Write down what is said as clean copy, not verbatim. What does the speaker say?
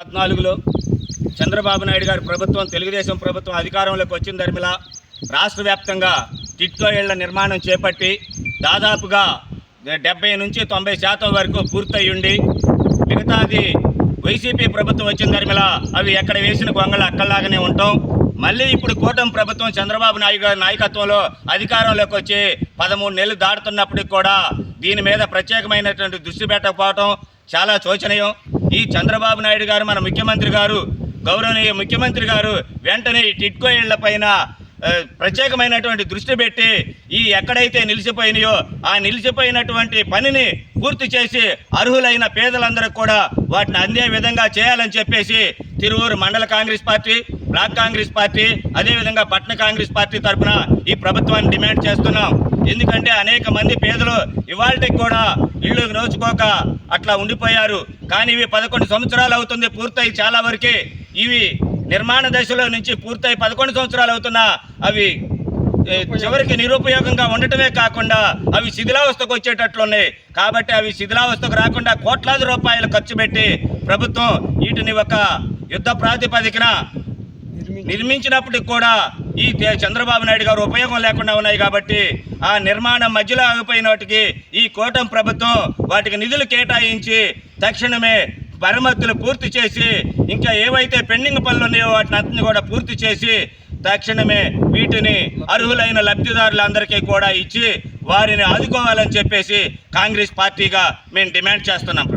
14లో చంద్రబాబు నాయుడు గారి ప్రభుత్వం తెలుగుదేశం ప్రభుత్వం అధికారంలోకి వచ్చిన దరిమిలా రాష్ట్ర వ్యాప్తంగా టిట్కో ఇళ్ల నిర్మాణం చేపట్టి దాదాపుగా 70 నుంచి 90% వరకు పూర్తయ్యుండి మిగతాది వైసీపీ ప్రభుత్వం వచ్చిన దరిమిలా అవి ఎక్కడ వేసిన గొంగళ అక్కల్లాగానే ఉంటాం. మళ్ళీ ఇప్పుడు కూటమి ప్రభుత్వం చంద్రబాబు నాయుడు గారి నాయకత్వంలో అధికారంలోకి వచ్చి 13 నెలలు దాటుతున్నప్పటికి కూడా దీని మీద ప్రత్యేకమైనటువంటి దృష్టి పెట్టకపోవడం చాలా శోచనీయం. ఈ చంద్రబాబు నాయుడు గారు మన ముఖ్యమంత్రి గారు గౌరవనీయ ముఖ్యమంత్రి గారు వెంటనే ఈ టిట్కో ఇళ్ల పైన ప్రత్యేకమైనటువంటి దృష్టి పెట్టి ఈ ఎక్కడైతే నిలిచిపోయినాయో ఆ నిలిచిపోయినటువంటి పనిని పూర్తి చేసి అర్హులైన పేదలందరూ కూడా వాటిని అందే విధంగా చేయాలని చెప్పేసి తిరువూరు మండల Congress party, block Congress party, అదేవిధంగా పట్టణ కాంగ్రెస్ పార్టీ తరఫున ఈ ప్రభుత్వాన్ని డిమాండ్ చేస్తున్నాం. ఎందుకంటే అనేక మంది పేదలు ఇవాళకి కూడా ఇళ్ళు నోచుకోక అట్లా ఉండిపోయారు. కానీ ఇవి 11 సంవత్సరాలు అవుతుంది పూర్తయి. చాలా వరకు ఇవి నిర్మాణ దశలో నుంచి పూర్తయి 11 సంవత్సరాలు అవుతున్నా అవి చివరికి నిరుపయోగంగా ఉండటమే కాకుండా అవి శిథిలావస్థకు వచ్చేటట్లున్నాయి. కాబట్టి అవి శిథిలావస్థకు రాకుండా కోట్లాది రూపాయలు ఖర్చు పెట్టి ప్రభుత్వం వీటిని ఒక యుద్ధ ప్రాతిపదికన నిర్మించినప్పటికి కూడా ఈ చంద్రబాబు నాయుడు గారు ఉపయోగం లేకుండా ఉన్నాయి. కాబట్టి ఆ నిర్మాణం మధ్యలో ఆగిపోయిన వాటికి ఈ కూటమి ప్రభుత్వం వాటికి నిధులు కేటాయించి తక్షణమే మరమ్మతులు పూర్తి చేసి ఇంకా ఏవైతే పెండింగ్ పనులు ఉన్నాయో వాటిని అన్ని కూడా పూర్తి చేసి తక్షణమే వీటిని అర్హులైన లబ్ధిదారులందరికీ కూడా ఇచ్చి వారిని ఆదుకోవాలని చెప్పేసి కాంగ్రెస్ పార్టీగా మేము డిమాండ్ చేస్తున్నాం.